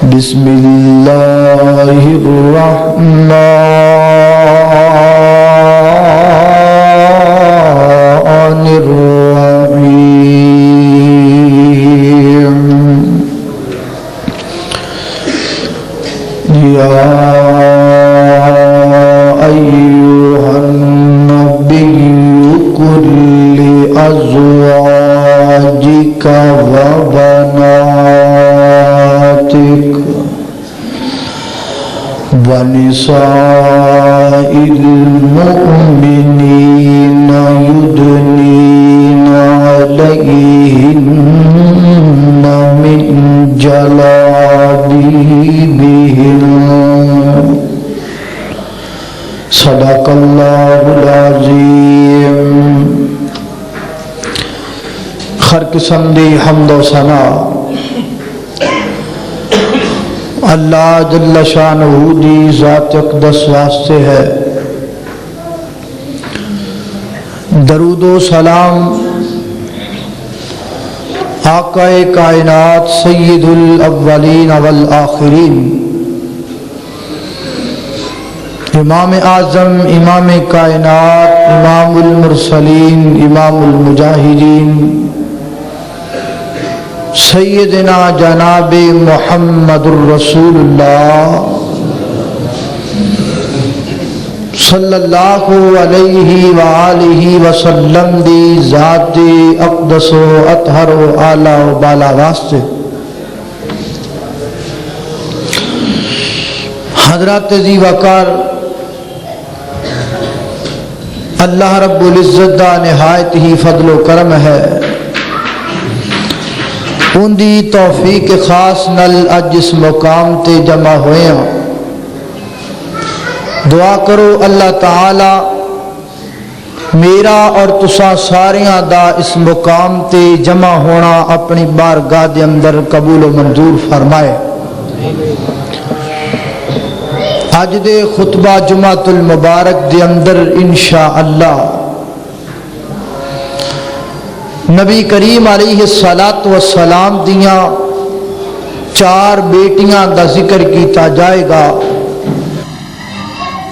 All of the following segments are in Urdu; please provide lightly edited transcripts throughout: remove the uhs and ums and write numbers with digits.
بسم اللہ الرحمن الرحیم یا ایھا النبی قل لأزواجک وبناتک ونساء المؤمنین یدنین علیہن من جلابیبہن صدق اللہ العظیم۔ ہر قسم دی حمد و ثنا اللہ جل شانہ دی ذات اقدس واسطے ہے۔ درود و سلام آقا کائنات سید الاولین والآخرین امام اعظم امام کائنات امام المرسلین امام المجاہدین سیدنا جناب محمد الرسول اللہ صلی اللہ علیہ وآلہ وسلم دی ذات اقدس و اطہر و اعلی و بالا واسطے حضرات ذی وقار اللہ رب العزت دا نہایت ہی فضل و کرم ہے، ان دی توفیق خاص نل اج اس مقام تے جمع ہوئے ہیں۔ دعا کرو اللہ تعالی میرا اور تسا ساریاں دا اس مقام تے جمع ہونا اپنی بارگاہ دے اندر قبول و منظور فرمائے۔ اج دے خطبہ جمعۃ المبارک دے اندر انشاءاللہ نبی کریم علیہ السلام دیاں 4 بیٹیاں دا ذکر کیتا جائے گا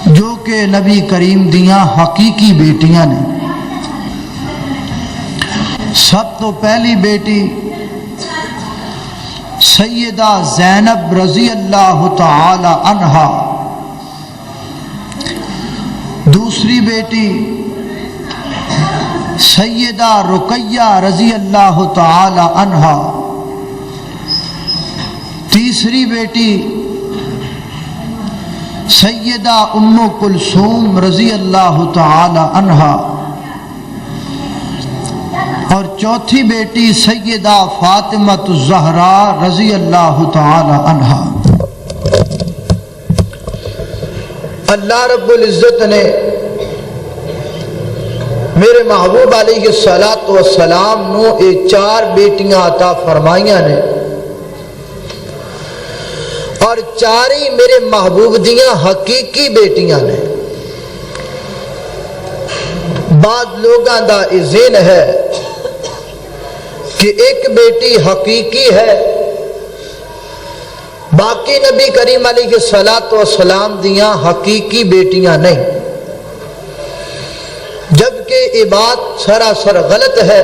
جو کہ نبی کریم دیاں حقیقی بیٹیاں نے۔ سب تو پہلی بیٹی سیدہ زینب رضی اللہ تعالی عنہا، دوسری بیٹی سیدہ رقیہ رضی اللہ تعالی عنہا، تیسری بیٹی سیدہ ام کلثوم رضی اللہ تعالی عنہا، اور چوتھی بیٹی سیدہ فاطمہ الزہراء رضی اللہ تعالی عنہا۔ اللہ رب العزت نے میرے محبوب علیہ السلام نو یہ 4 بیٹیاں عطا فرمائیاں نے، اور 4 ہی میرے محبوب دیاں حقیقی بیٹیاں نے۔ بعض لوگاں دا یہ ذہن ہے کہ ایک بیٹی حقیقی ہے، باقی نبی کریم علیہ السلام دیاں حقیقی بیٹیاں نہیں، جبکہ یہ بات سراسر غلط ہے۔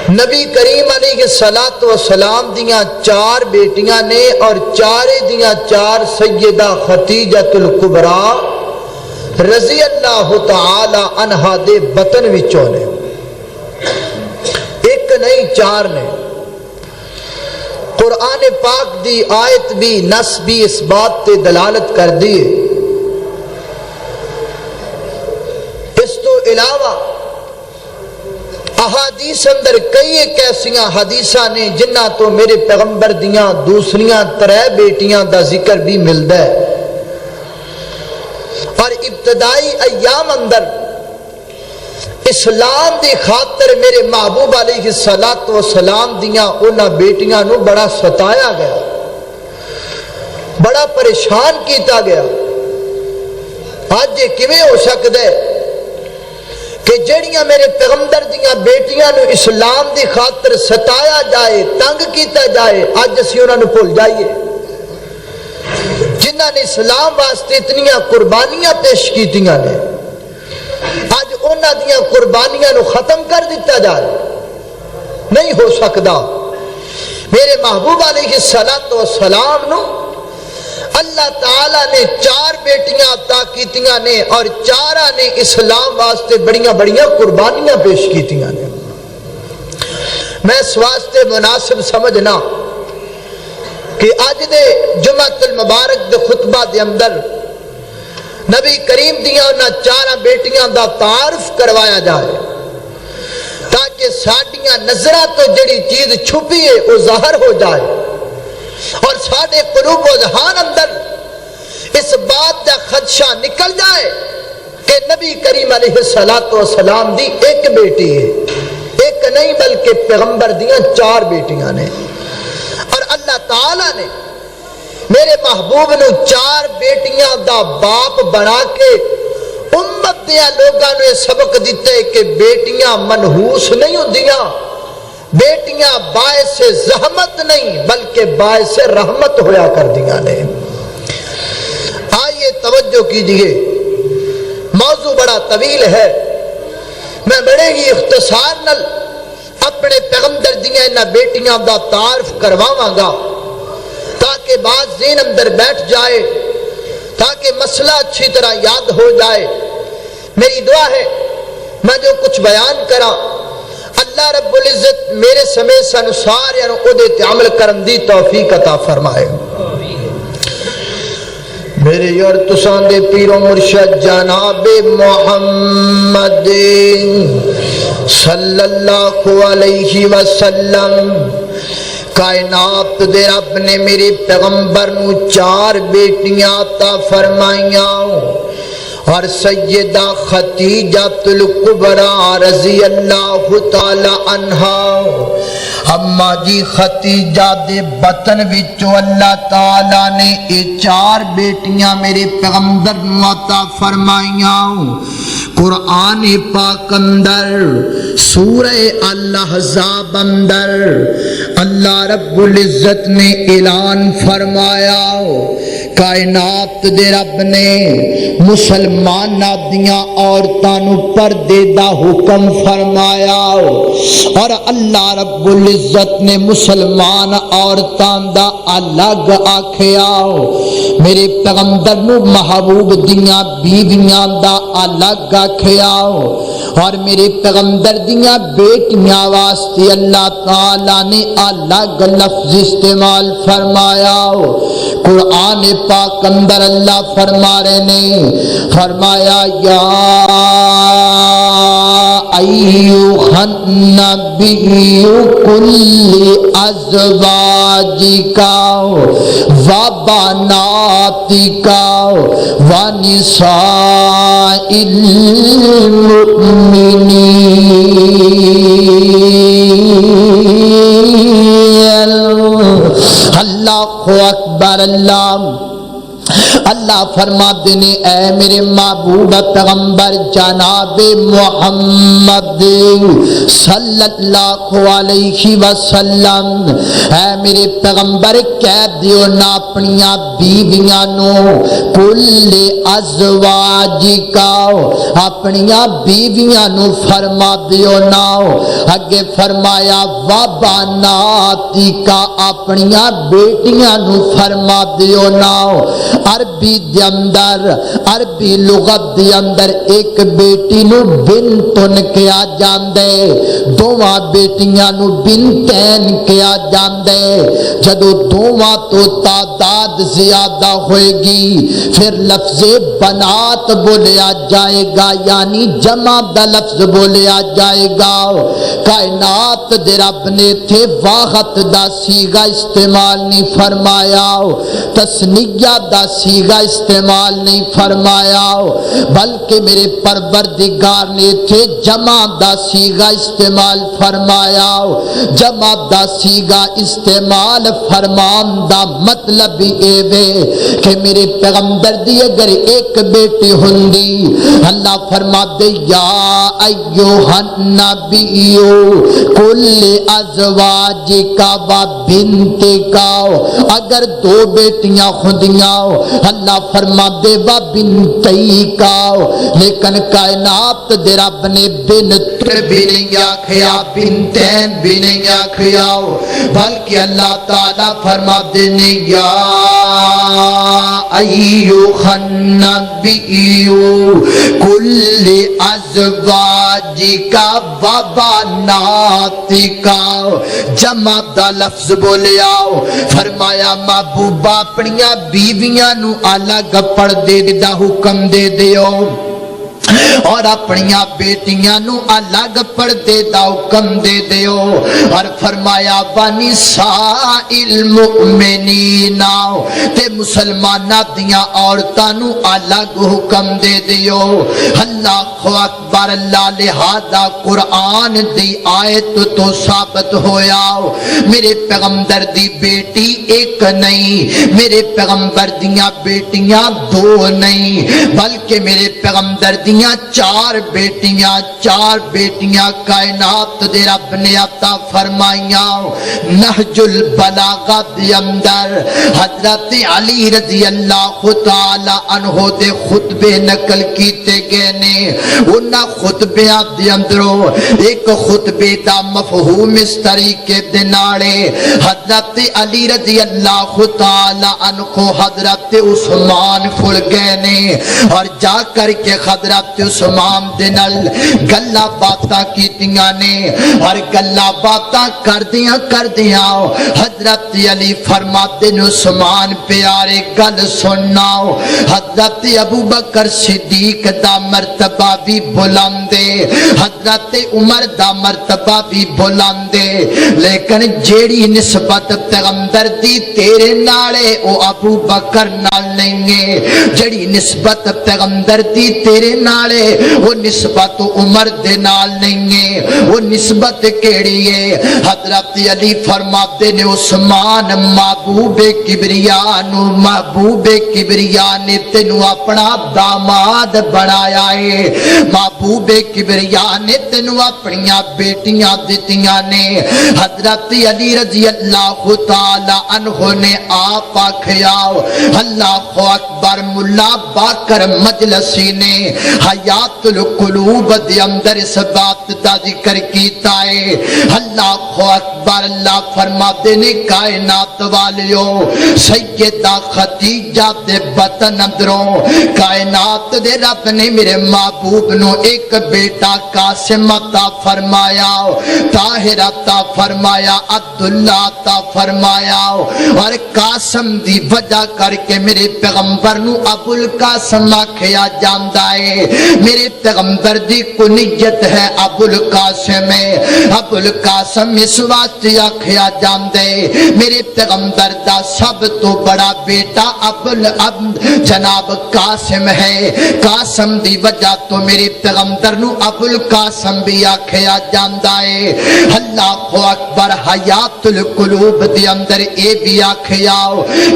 نبی کریم علیہ السلام دیاں 4 بیٹیاں نے، اور 4 دیاں 4 سیدہ خدیجہ الکبریٰ رضی اللہ تعالی عنہا دے بطن وچوں نے، ایک نہیں 4 نے۔ قرآن پاک دی آیت بھی نص بھی اس بات تے دلالت کر دیئے۔ اس تو علاوہ احادیث اندر کئی ایک ایسیاں حدیثاں نے جنہ تو میرے پیغمبر دیاں دوسریاں 3 بیٹیاں دا ذکر بھی ملدا ہے، اور ابتدائی ایام اندر اسلام دی خاطر میرے محبوب علیہ السلام دیاں انہاں بیٹیاں نو بڑا ستایا گیا، بڑا پریشان کیتا گیا۔ آج یہ کیویں ہو سکدا ہے کہ جڑیاں میرے پیغمبر دیاں بیٹیاں نو اسلام دی خاطر ستایا جائے، تنگ کیتا جائے، اج اسی انہاں نو بھول جائیے۔ جنہاں نے اسلام واسطے اتنیاں قربانیاں پیش کیتیاں نے، اج انہاں دیاں قربانیاں نو ختم کر دیتا جائے، نہیں ہو سکتا۔ میرے محبوب علیہ السلام نو اللہ تعالیٰ نے 4 بیٹیاں عطا کیتیاں نے اور 4 نے اسلام واسطے بڑیاں بڑیاں قربانیاں پیش کیتیاں نے۔ میں اس واسطے مناسب سمجھنا کہ آج دے جمعۃ المبارک دے خطبہ دے اندر نبی کریم دیاں انہاں 4 بیٹیاں دا تعارف کروایا جائے، تاکہ ساڈیاں نظرہ تو جڑی چیز چھپی ہے وہ ظاہر ہو جائے، اور ساڈے قلوب و ذہان اندر اس بات کا خدشہ نکل جائے کہ نبی کریم علیہ السلام دی ایک بیٹی ہے، ایک نہیں بلکہ پیغمبر دیاں 4 بیٹیاں نے، اور اللہ تعالیٰ نے میرے محبوب نو 4 بیٹیاں دا باپ بنا کے امت دیا لوگاں نے سبق دیتے کہ بیٹیاں منحوس نہیں ہوندیاں، بیٹیاں باعث زحمت نہیں بلکہ باعث رحمت ہویا کر دیا نے۔ آئیے توجہ کیجئے، موضوع بڑا طویل ہے، میں بڑے ہی اختصار نل اپنے پیغمبر دیاں انہاں بیٹیاں دا تعارف کرواواں گا تاکہ بات ذہن اندر بیٹھ جائے، تاکہ مسئلہ اچھی طرح یاد ہو جائے۔ میری دعا ہے میں جو کچھ بیان کرا اللہ رب العزت میرے سمیت سانو سارے او دے تے عمل کرن دی توفیق عطا فرمائے۔ میرے یار تساں دے پیر و مرشد جناب محمد صلی اللہ علیہ وسلم، کائنات دے رب نے میرے پیغمبر نو 4 بیٹیاں عطا فرمائیاں، اور سیدہ خدیجہ الکبریٰ رضی اللہ تعالی عنہا، اما جی خدیجہ دے بطن وچوں اللہ تعالی نے یہ 4 بیٹیاں میرے پیغمبر نو عطا فرمائیاں۔ قرآن پاک اندر سورہ الاحزاب اندر اللہ رب العزت نے اعلان فرمایا، کائنات دے رب نے مسلماناں دیاں عورتاں نو پردے دا حکم فرمایا، اور اللہ رب العزت نے مسلمان عورتاں دا الگ آکھیا، میرے پیغمبر نو محبوب دیاں بیویاں دا الگ آکھیا، اور میرے پیغمبر دیاں بیٹیاں واسطے اللہ تعالی نے الگ لفظ استعمال فرمایا۔ قرآن پاک اندر اللہ فرما رہے نے، فرمایا یا ایھا النبی کل ازواجک و بناتک و نساء المؤمنین۔ اللہ اکبر، اللہ فرما دینے اے میرے محبوب پیغمبر جناب محمد صلی اللہ علیہ وسلم، اے میرے پیغمبر کہہ دیو نا اپنیاں بیویاں نو، کل ازواجکا، اپنیاں بیویاں نو فرما دیو نا، اگے فرمایا وبناتکا، اپنیاں بیٹیاں نو فرما دیو نا۔ عربی دے اندر، عربی لغت دے اندر ایک بیٹی نو بنتن کیا جاندے، دوواں بیٹیاں نو بنتین کیا جاندے۔ جدو دوواں تو تعداد زیادہ ہوئے گی پھر لفظ بنات بولیا جائے گا، یعنی جمع دا لفظ بولیا جائے گا۔ کائنات دے رب نے تھے واحد دا صیغہ استعمال نہیں فرمایا، تثنیہ دا دا سیغہ استعمال نہیں فرمایا بلکہ میرے پروردگار نے تھے جمع دا سیغہ استعمال فرمایا جمع دا سیغہ استعمال فرمان دا مطلب اے وے کہ میرے پیغمبر دی اگر ایک بیٹی ہوندی اللہ فرما دے یا ایوہ النبیو کل ازواجکا و بنتکا اگر دو بیٹیاں ہوندیاں اللہ فرما دے و بنتیکا لیکن کائنات دے رب نے بنت بھی نہیں آکھیا بنتین بھی نہیں آکھیا بلکہ اللہ تعالیٰ فرما دے نے یا ایوہ النبیو کل ازواجکا و بناتکا جمع دا لفظ بولے آؤ فرمایا محبوبہ اپنیاں بیویاں نو الگ پردے دا حکم دے دیو اور اپنیاں بیٹیاں نو الگ پردے دا حکم دے دیو اور فرمایا ونساء المؤمنین تے مسلمانہ دیاں عورتاں نو الگ حکم دے دیو اللہ اکبر اللہ لہذا قرآن دی آیت تو ثابت ہویا میرے پیغمبر دی بیٹی ایک نہیں میرے پیغمبر دیاں بیٹیاں دو نہیں بلکہ میرے پیغمبر دیاں چار بیٹیاں کائنات دے رب نے عطا فرمائیاں نہج البلاغہ دے اندر حضرت علی رضی اللہ تعالی عنہ دے خطبے نقل کیتے گئے نے انہاں خطبیاں دے اندروں ایک خطبے دا مفہوم اس طریقے دے نالے حضرت علی رضی اللہ تعالی عنہ حضرت عثمان کھل گئے نے اور جا کر کے حضرت عثمان دے نال گلا باتاں کیتیاں نے اور گلا باتاں کردیاں حضرت علی فرماتے نے عثمان پیارے گل سننا حضرت ابوبکر صدیق دا مرتبہ بھی بلندے حضرت عمر دا مرتبہ بھی بلندے لیکن جیڑی نسبت پیغمبر دی تیرے نالے او ابوبکر نال نہیں ہے جیڑی نسبت پیغمبر دی تیرے نالے وہ نسبت عمر دے نال نہیں ہے وہ نسبت کیڑی ہے حضرت علی فرماتے نے عثمان محبوب کبریا نے تینو اپنا داماد بنایا ہے محبوب کبریا نے تینو اپنیاں بیٹیاں دتیاں نے حضرت علی رضی اللہ تعالی عنہ نے آپ آکھیا اللہ اکبر ملا باکر مجلسی نے حیات القلوب دے اندر اس بات دا ذکر کیتا ہے اللہ اکبر اللہ فرماتے نے کائنات والیو سیدہ خدیجہ دے بطن اندروں کائنات دے رب نے میرے محبوب نو ایک بیٹا قاسم عطا فرمایا طاہر عطا فرمایا عبداللہ عطا فرمایا اور قاسم دی وجہ کر کے میرے پیغمبر نو ابو القاسم آکھیا جاندا ہے میرے پیغمبر دی کنیت ہے ابو القاسم ابو القاسم اس واسطے آکھیا جاندے میرے پیغمبر دا سب تو بڑا بیٹا جناب قاسم ہے قاسم دی وجہ تو میرے پیغمبر نو ابو القاسم بھی آکھیا جاندا ہے اللہ اکبر حیات القلوب دی اندر اے بھی آکھیا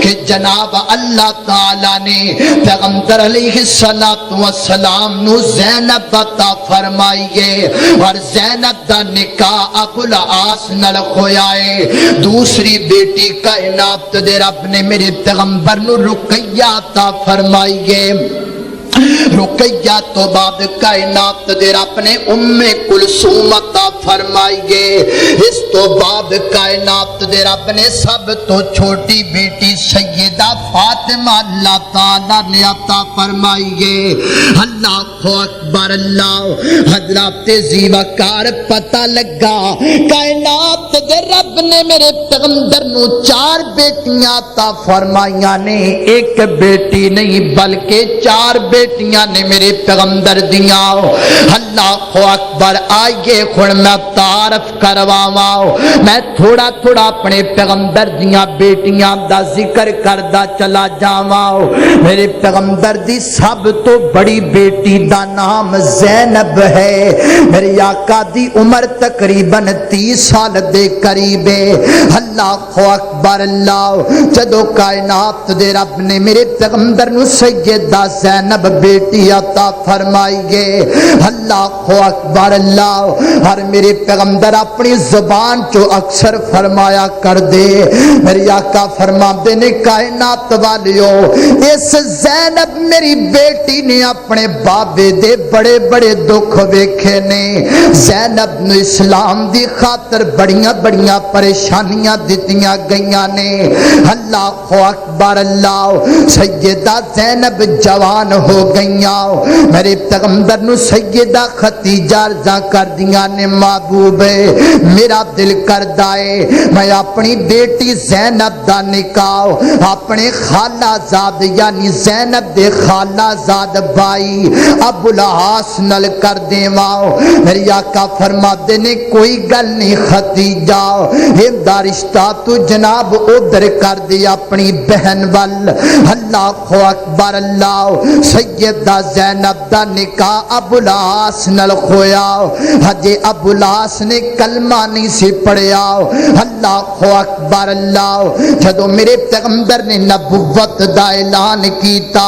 کہ جناب اللہ تعالی نے پیغمبر علیہ السلام نو زینب عطا فرمائیے اور زینب دا نکاح ابو العاص نال ہویا ہے دوسری بیٹی کائنات دے رب نے میرے پیغمبر نو رقیہ عطا فرمائیے رقیہ تو بعد کائنات دے رب نے ام کلثوم عطا فرمائیے اس تو بعد کائنات دے رب نے سب تو چھوٹی بیٹی سیدہ فاطمہ اللہ تعالیٰ نے عطا فرمائیے اللہ اکبر اللہ حضرت زیوکار پتہ لگا کائنات دے رب نے میرے پیغمبر نو 4 بیٹیاں عطا فرمائیاں نے. ایک بیٹی نہیں بلکہ 4 بیٹیاں نے میرے پیغمبر دیاں. اللہ اکبر. آئیے ہن میں تعارف کرواواں. میں تھوڑا تھوڑا اپنے پیغمبر دیاں بیٹیاں دا ذکر کردا چلا جاواں. میرے پیغمبر دی سب تو بڑی بیٹی دا نام زینب ہے. میرے آقا دی عمر تقریباً 30 سال دے قریب ہے. اللہ اکبر. اللہ جدو کائنات دے رب نے میرے پیغمبر نو سیدہ زینب بیٹی عطا فرمائی گے. اللہ اکبر. اللہ ہر میرے پیغمبر اپنی زبان چو اکثر فرمایا کر دے. میرے آقا فرماتے نے کائنات والیو اس زینب میری بیٹی نے اپنے بابے دے بڑے بڑے دکھ ویکھے نے. زینب نو اسلام دی خاطر بڑیاں بڑیاں پریشانیاں دتیاں گئیاں نے. اللہ اکبر. اللہ سیدہ زینب جوان ہو گئیاں. میرے پیغمبر نو سیدہ خدیجہ عرضاں کر دیاں نے محبوب میرا دل کردا ہے میں اپنی بیٹی زینب دا نکاح اپنے خالہ زاد یعنی زینب دے خالہ زاد بھائی ابو العاص نل کر دیواں. میرے آقا فرماتے نے کوئی گل نہیں خدیجہ یہ رشتہ تو جناب ادھر کر دی اپنی بہن ول. اللہ اکبر. اللہ سیدہ زینب دا نکاح ابو العاص نل ہویا. ہجے ابو العاص نے کلمہ نہیں سی پڑھیا. اللہ اکبر. اللہ جدو میرے پیغمبر نے نبوت دا اعلان کیتا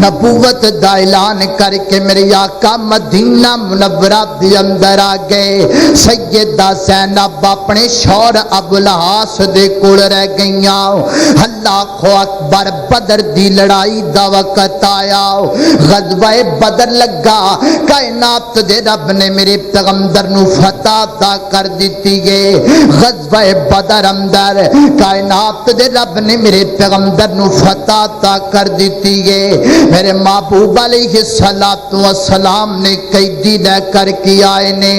نبوت دا اعلان کر کے میرے آقا مدینہ منورہ دے اندر آ گئے. سیدہ زینب اپنے شوہر ابو العاص دے کول رہ گئیاں. اللہ اکبر. بدر دی لڑائی دا وقت آیا. غزوہ بدر لگا. کائنات دے رب نے میرے پیغمبر نو فتح عطا کر دیتی گئے. غزوہ بدر اندر کائنات دے رب نے میرے پیغمبر نو فتح عطا کر دیتی گئے. میرے محبوب علیہ السلام نے قیدی لے کر کے آئے نے.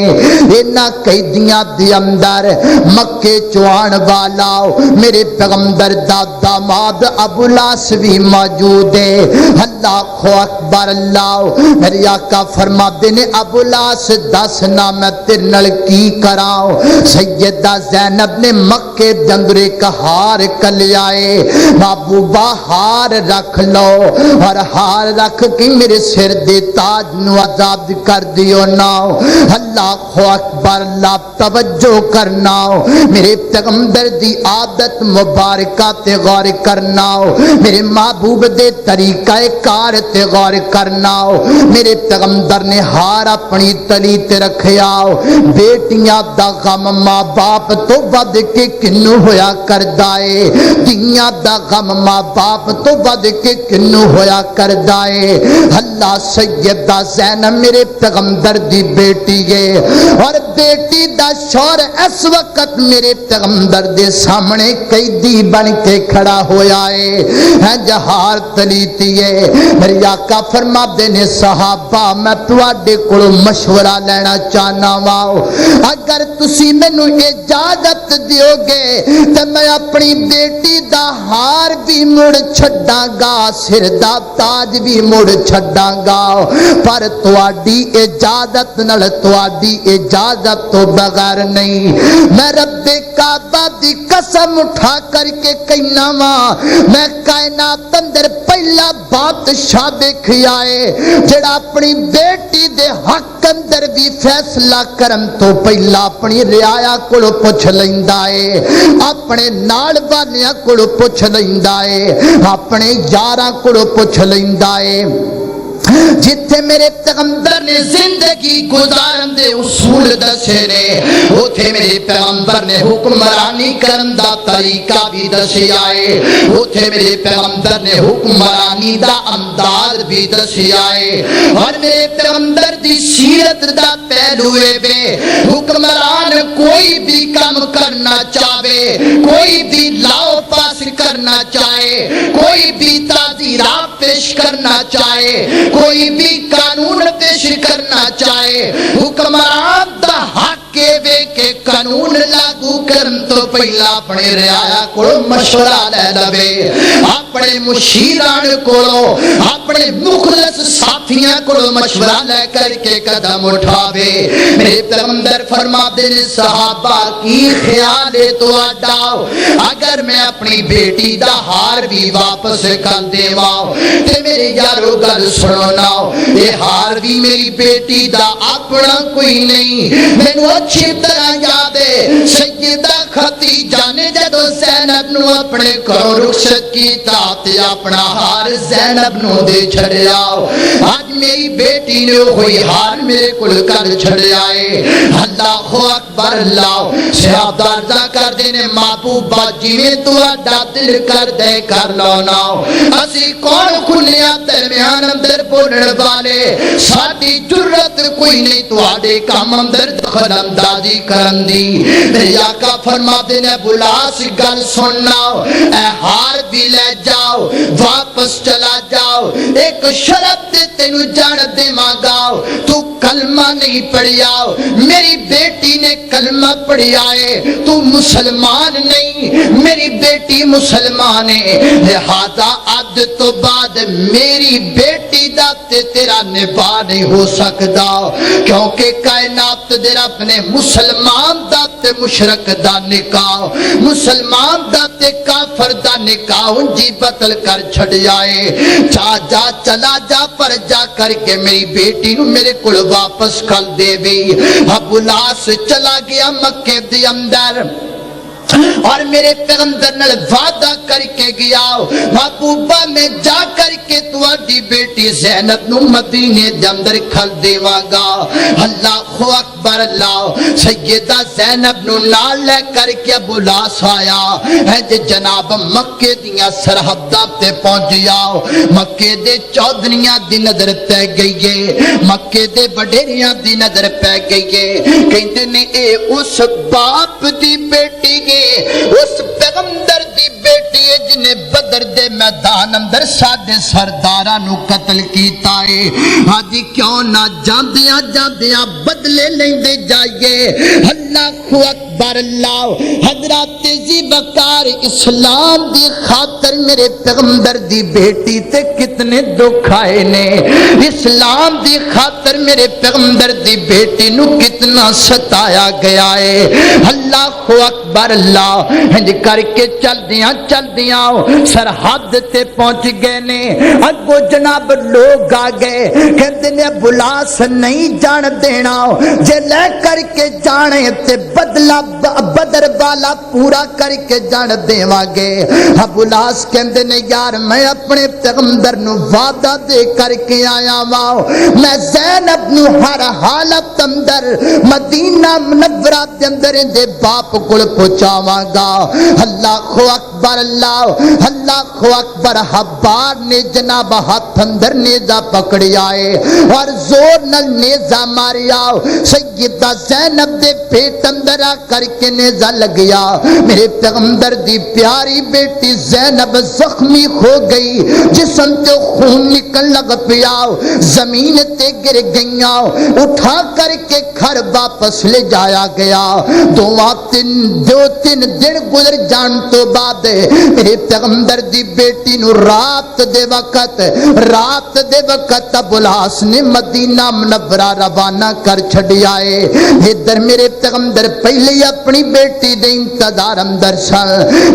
انہاں قیدیاں دے اندر مکے چوان والا میرے پیغمبر دا داماد ابو العاص بھی موجود ہے. اللہ اکبر. اللہ میرے آقا فرماتے نے ابو العاص دس نہ میں تیرے نال کی کراں. سیدہ زینب نے مکے دے اندر ایک ہار کلے آئے. محبوبہ ہار رکھ لو اور ہار رکھ کے میرے سر دے تاج نو آزاد کر دیو نا. اللہ اکبر. اللہ توجہ کرنا میرے پیغمبر دی عادت مبارکہ تے غور کرنا. میرے محبوب دے طریقہ کار تے غور کرنا. میرے پیغمبر نے ہار اپنی تلی تے رکھیا. بیٹیاں دا غم ماں باپ تو ود کے کنو ہویا کردا ہے. دھیاں دا غم ماں باپ تو ود کے کنو ہویا کردا ہے. اللہ سیدہ زینب میرے پیغمبر دی بیٹی ہے اور بیٹی دا شوہر اس وقت میرے پیغمبر دے سامنے قیدی بن کے کھڑا ہویا ہے. جہار تلیتی ہے. میرے آقا فرماتے نے صحابہ میں تواڈے کولوں مشورہ لینا چاہنا وا. اگر تسی مینوں اجازت دیو گے تے میں اپنی بیٹی دا ہار بھی مڑ چھڈاں گا سر دا تاج بھی مڑ چھڈاں گا پر تواڈی اجازت نال تواڈی اجازت تو بغیر نہیں. میں رب کعبہ دی قسم اٹھا کر کے کہنا وا میں کائنات اندر پہلا بادشاہ دیکھیا ہے جڑا اپنی بیٹی دے حق اندر بھی فیصلہ کرن تو پہلا اپنی رعایا کولو پوچھ لیندا ہے. اپنے نال والیاں کولو پوچھ لیندا ہے. اپنے یاراں کولو پوچھ لیندا ہے. جتھے میرے پیغمبر نے زندگی گزارن دے اصول دسے نے اوتھے میرے پیغمبر نے حکمرانی کرن دا طریقہ بھی دسیا ہے. اوتھے میرے پیغمبر نے حکمرانی دا انداز بھی دسیا ہے. اور میرے پیغمبر دی سیرت دا پہلو بے حکمران کوئی بھی کام کرنا چاہے کوئی بھی لاؤ پاس کرنا چاہے کوئی بھی تعزیرات پیش کرنا چاہے کوئی بھی قانون پیش کرنا چاہے حکمران دا حق کے قانون پہلا اپنے رعایا کو مشورہ لے لوے، اپنے مشیران کو اپنے مخلص ساتھیاں کو مشورہ لے کر کے قدم اٹھاوے۔ میرے پیغمبر فرماتے ہیں صحابہ کی خیال ہے تو اڈاؤ، اگر میں اپنی بیٹی دا ہار بھی واپس کر دیواؤ تے میرے یارو گل سنو ناؤ، یہ ہار بھی میری بیٹی دا اپنا کوئی نہیں۔ میں نو اچھی طرح یاد ہے سیدہ خدیجہ نے جدو زینب نو اپنے گھروں رخصت کیتا تے اپنا ہار زینب نو دے چھڑیاؤ، آج میری بیٹی نے ہوئی ہار میرے کل کر چھڑیائے۔ اللہ اکبر اللہ صحابہ عرضہ کر دینے محبوبہ جی میں تو اڈا دل کر دے کر لوناؤ، اسی کون کھلیا درمیان اندر بولن والے، ساڑی جرت کوئی نہیں تو آڑے کام اندر دخل اندازی کرن دی۔ میری آقا فرما دینے بلاس گل سنناؤ، اے ہار بھی لے جاؤ واپس چلا جاؤ، ایک شرط تینو جان دے مانگاؤ، تو کلمہ نہیں پڑھیاؤ، میری بیٹی نے کلمہ پڑھی آئے، تو مسلمان نہیں، میری بیٹی مسلمان ہے، لہذا عد تو بعد میری بیٹی دا تیرا نباہ نہیں ہو سکتا، کیونکہ کائنات دے رب نے مسلمان دا تے مشرک دا نکاح، مسلمان دا تے کافر دا نکاح انجی بدل کر چھڑ جائے، جا چلا جا پر جا کر کے میری بیٹی نو میرے کل واپس کر دے بھی۔ ابو لاس چلا گیا مکے دے اندر اور میرے پیغمبر نال وعدہ کر کے گیا، محبوبہ میں جا کر کے تواڈی بیٹی زینب نو مدینے دے اندر کھل دیواں گا۔ اللہ اکبر اللہ، سیدہ زینب نو نال لے کر کے ابو لاس آیا ہے جناب مکے دیاں سرحداں تے پہنچ جاؤ، مکے دے چودھریاں دی نظر پہ گئی ہے، مکے دے وڈیریاں دی نظر پہ گئی ہے، کہندے نے اے اس باپ دی بیٹی ہے، اس پیغمبر دی بیٹی ہے جنہیں بدر دے میدان اندر ساڈے سرداراں نو قتل کیتا ہے، آج کیوں نہ جاندیاں جاندیاں بدلے لیندے جائیے۔ اللہ اکبر اللہ، حضرت ذوالفقار اسلام دی خاطر میرے پیغمبر دی بیٹی تے کتنے دکھ آئے نے، اسلام دی خاطر میرے پیغمبر دی بیٹی نو کتنا ستایا گیا ہے۔ اللہ اکبر اللہ، ہنج کر کے چل دیاں سرحد تے پہنچ گئے نے، اگو جناب لوگ آ گئے، کہتے نے ابو لاس نہیں جان دینا، جے لے کر کے جانے تے بدلہ بدر والا پورا کر کے جان دیواں گے۔ ابو لاس کہتے نے یار میں اپنے پیغمبر نو وعدہ دے کر کے آیا ہاں، میں زینب نو ہر حالت اندر مدینہ منورہ دے اندر دے باپ کو پہنچاواں گا۔ اللہ اکبر اللہ، اللہ اکبر۔ حبار نے جناب ہاتھ اندر نیزہ پکڑی آئے اور زور نل نیزہ ماریا، سیدہ زینب دے پیٹ اندر آ کر کے نیزہ لگیا، میرے پیغمبر دی پیاری بیٹی زینب زخمی ہو گئی، جسم تے خون نکل لگ پیا، زمین تے گر گئیاں، اٹھا کر کے گھر واپس لے جایا گیا۔ دو تین دن گزر جان تو بعد میرے پیغمبر دی بیٹی نو رات دے وقت ابو لاس نے مدینہ منورہ روانہ کر چھڑیا ہے۔ ادھر میرے پیغمبر پہلے اپنی بیٹی دے انتظار اندر سن،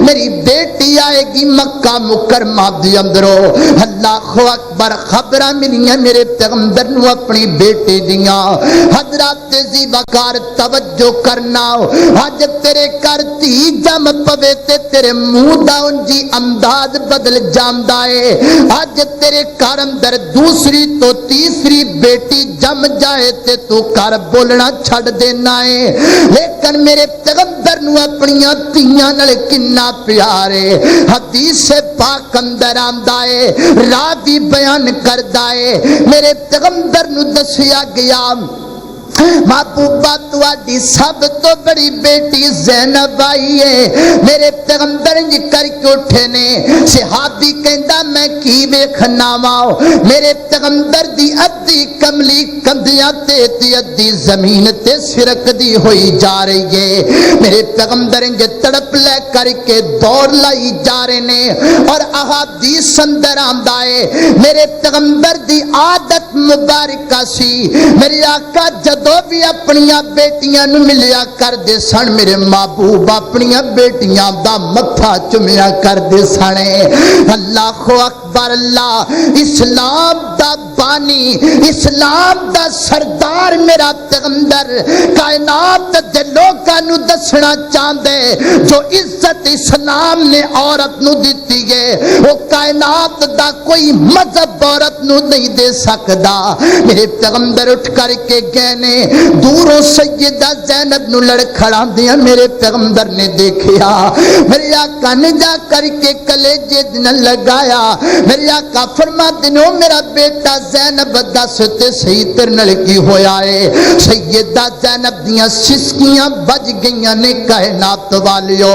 میری بیٹی آئے گی مکہ مکرمہ دی اندروں۔ اللہ اکبر، خبراں ملیاں میرے پیغمبر نو اپنی بیٹی دیاں۔ حضرت ذوالفقار توجہ کرنا، آج تیرے کر دھی جم پوے تے تیرے منہ دا انجی انداز بدل جاندا ہے، آج تیرے کار اندر دوسری تو تیسری بیٹی جم جائے تے تو کر بولنا چھڑ دینا ہے، لیکن میرے پیغمبر نو اپنیاں تیاں نال کنا پیارے۔ حدیث پاک اندر آندا ہے، راوی بیان کردا ہے، میرے پیغمبر نو دسیا گیا محبوبہ تواڈی سب تو بڑی بیٹی زینب آئی ہے میرے پیغمبر جی کر کے اٹھے نے صحابی کہندا میں کی ویکھنا وا میرے پیغمبر دی ادھی کملی کندیاں تے ادھی زمین تے سرک دی ہوئی جا رہی ہے میرے پیغمبر جی تڑپ لے کر کے دوڑ لائی جا رہے نے اور احادیث اندر آندا ہے میرے پیغمبر دی عادت مبارکہ سی میرے آقا جدوں بھی اپنیاں بیٹیاں نو ملیا کر دے سن میرے محبوب اپنیاں بیٹیاں دا متھا چومیا کر دے سن اللہ اکبر اللہ اسلام دا بانی اسلام دا سردار میرا پیغمبر کائنات دے لوکاں نو دسنا چاہندے جو عزت اسلام نے عورت نو دتی ہے وہ کائنات دا کوئی مذہب عورت نو نہیں دے سکدا میرے پیغمبر اٹھ کر کے گئے نے دوروں سیدہ زینب نو لڑکھڑا دیا میرے پیغمبر نے دیکھیا میرے آقا نے جا کر کے کلیجے دن لگایا میرے آقا فرما دنوں میرا بیٹا زینب دس تے صحیح تر نلکی ہویا ہے سیدہ زینب دیاں سسکیاں بج گئیاں نے کائنات والیو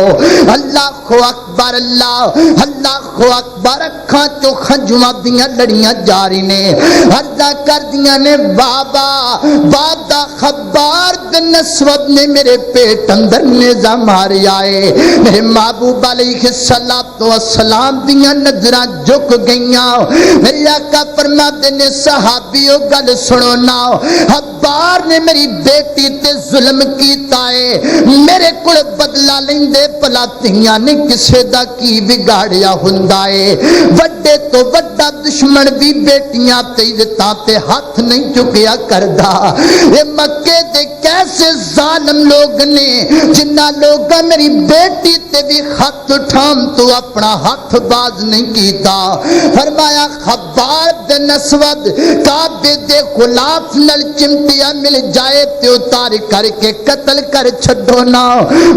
اللہ اکبر اللہ اکبر اکھاں چو خنجواں دیاں لڑیاں جاری نے عرضہ کر دیاں نے بابا بابا خبار بن اسود نے میرے پیٹ اندر نیزہ ماری آئے میرے محبوب علیہ السلام دیاں نظرہ جھک گئیاں میرے آقا فرماتے نے صحابیوں گل سنو نا خبار نے میری بیٹی تے ظلم کیتا ہے میرے کل بدلا لیندے پلا تیاں نے کسے دا کی بگاڑیا ہندا ہے وڈے تو وڈا دشمن بھی بیٹیاں تے عزتاں تے ہاتھ نہیں چکیا کردا یہ مکے دے کیسے ظالم لوگ نے جنہ لوگا میری بیٹی تے بھی خط اٹھام تو اپنا ہاتھ باز نہیں کیتا فرمایا خبار بن اسود کعبے دے خلاف نل چمٹیاں مل جائے تے اتار کر کے قتل کر چھڈو نا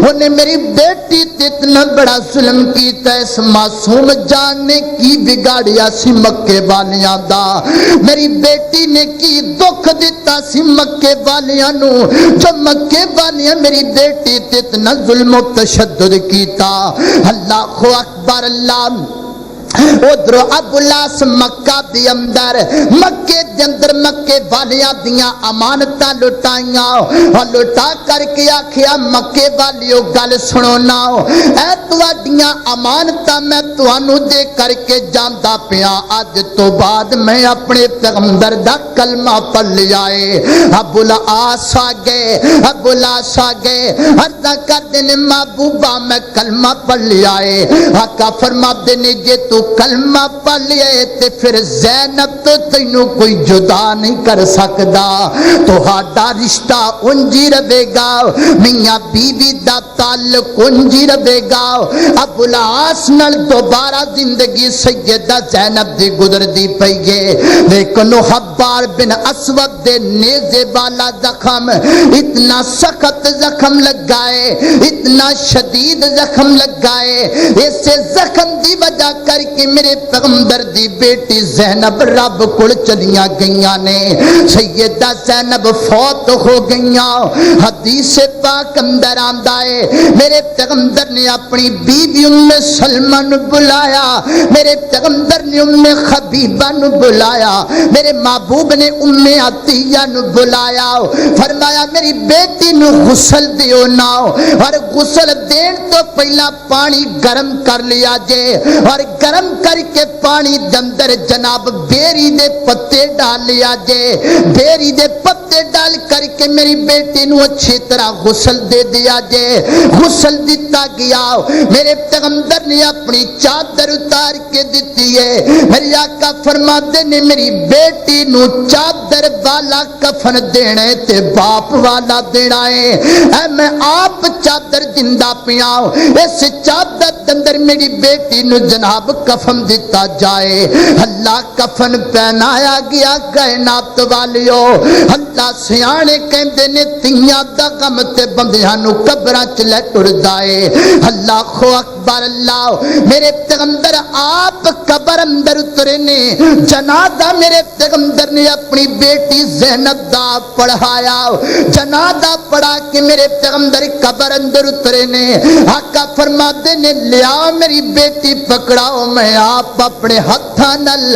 انہیں میری بیٹی تے اتنا بڑا ظلم کیتا اس معصوم جان نے کی بگاڑیا سی مکے والیاں دا میری بیٹی نے کی دکھ دیتا سی مکے والیاں نو جو مکے والیاں میری بیٹی تے اتنا ظلم و تشدد کیتا اللہ اکبر اللہ ادھر ابو لاس مکہ دی اندر مکے دے اندر مکے والیاں دیاں امانتاں لٹائیاں اور لٹا کر کے آکھیا مکے والیو گل سنو نا اے تواڈیاں امانتاں میں تانوں دے کر کے جاندا پیا اج تو بعد میں اپنے پیغمبر دا کلمہ پڑھ لیا اے ابو لاس آ گئے عرض کردے نے محبوبہ میں کلمہ پڑھ لیا اے آقا فرماتے نے جے تو کلمہ پڑھ لئے تے پھر زینب تو تینوں کوئی جدا نہیں کر سکدا تو ہاڈا رشتہ انجی رہے گا میاں بیوی دا تعلق انجی رہے گا ابو العاص نال دوبارہ زندگی سیدہ زینب دی گزر دی پئی ہے لیکن حبار بن اسود دے نیزے والا زخم اتنا سخت زخم لگائے اتنا شدید زخم لگائے اسے زخم دی وجہ کر کہ میرے پیغمبر دی بیٹی زینب رب کل چلیاں گئیاں نے سیدہ زینب فوت ہو گئیاں حدیث پاک اندر آندا ہے میرے پیغمبر نے اپنی بیوی ام سلمہ نو بلایا میرے پیغمبر نے ام حبیبہ نو بلایا میرے محبوب نے ام عطیہ نو بلایا فرمایا میری بیٹی نو غسل دیو نا اور غسل دین تو پہلا پانی گرم کر لیا جے اور گرم کر کے پانی اندر جناب بیری دے پتے ڈال لیا جے بیری دے پتے ڈال کر کے میری بیٹی نو اچھی طرح غسل دے دیا جے غسل دیتا گیا میرے پیغمبر نے اپنی چادر اتار کے دیتی ہے میری آقا فرماتے نے میری بیٹی نو چادر والا کفن دینے تے باپ والا دینا ہے اے میں آپ چادر زندہ پیا اس چادر اندر میری بیٹی نو جناب کفن دیتا جائے اللہ کفن پہنایا گیا کائنات والیو اللہ سیانے کہندے نے تیاں دا غم تے بندیاں نو قبراں چ لے ٹر جائے اللہ اکبر اللہ میرے پیغمبر آپ قبر اندر اترے نے جنازہ میرے پیغمبر نے اپنی بیٹی زینب دا پڑھایا جنازہ پڑھا کے میرے پیغمبر قبر اندر اترے نے آقا فرماتے نے لیا میری بیٹی پکڑاؤ میں آپ اپنے ہتھاں نال